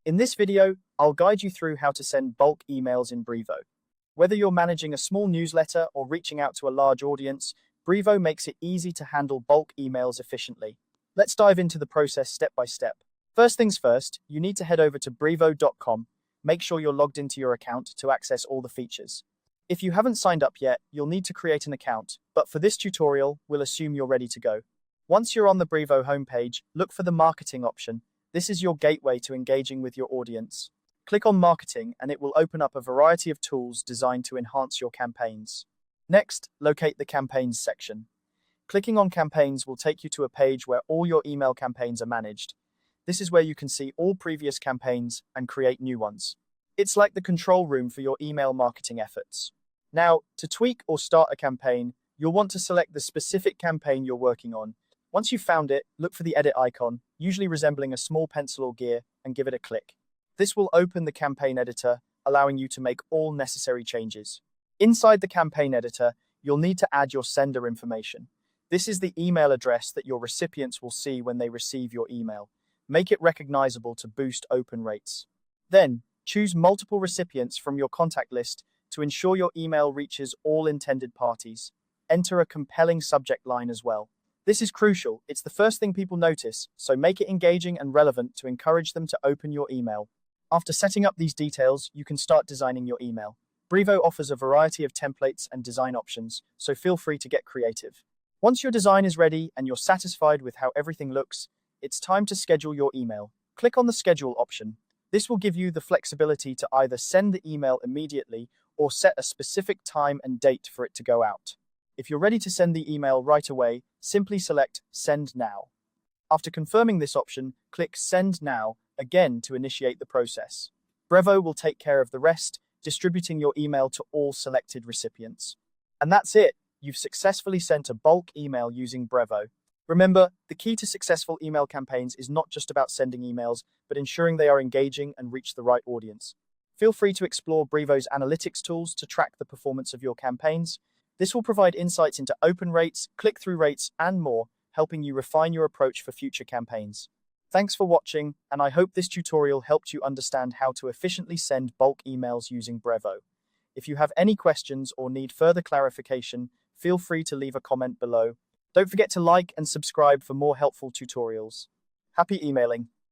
In this video, I'll guide you through how to send bulk emails in Brevo. Whether you're managing a small newsletter or reaching out to a large audience, Brevo makes it easy to handle bulk emails efficiently. Let's dive into the process step by step. First things first, you need to head over to brevo.com. Make sure you're logged into your account to access all the features. If you haven't signed up yet, you'll need to create an account, but for this tutorial, we'll assume you're ready to go. Once you're on the Brevo homepage, look for the marketing option. This is your gateway to engaging with your audience. Click on marketing and it will open up a variety of tools designed to enhance your campaigns. Next, locate the campaigns section. Clicking on campaigns will take you to a page where all your email campaigns are managed. This is where you can see all previous campaigns and create new ones. It's like the control room for your email marketing efforts. Now, to tweak or start a campaign, you'll want to select the specific campaign you're working on. Once you've found it, look for the edit icon, usually resembling a small pencil or gear, and give it a click. This will open the campaign editor, allowing you to make all necessary changes. Inside the campaign editor, you'll need to add your sender information. This is the email address that your recipients will see when they receive your email. Make it recognizable to boost open rates. Then, choose multiple recipients from your contact list to ensure your email reaches all intended parties. Enter a compelling subject line as well. This is crucial. It's the first thing people notice, so make it engaging and relevant to encourage them to open your email. After setting up these details, you can start designing your email. Brevo offers a variety of templates and design options, so feel free to get creative. Once your design is ready and you're satisfied with how everything looks, it's time to schedule your email. Click on the schedule option. This will give you the flexibility to either send the email immediately or set a specific time and date for it to go out. If you're ready to send the email right away, simply select Send Now. After confirming this option, click Send Now again to initiate the process. Brevo will take care of the rest, distributing your email to all selected recipients. And that's it. You've successfully sent a bulk email using Brevo. Remember, the key to successful email campaigns is not just about sending emails, but ensuring they are engaging and reach the right audience. Feel free to explore Brevo's analytics tools to track the performance of your campaigns. This will provide insights into open rates, click-through rates, and more, helping you refine your approach for future campaigns. Thanks for watching, and I hope this tutorial helped you understand how to efficiently send bulk emails using Brevo. If you have any questions or need further clarification, feel free to leave a comment below. Don't forget to like and subscribe for more helpful tutorials. Happy emailing!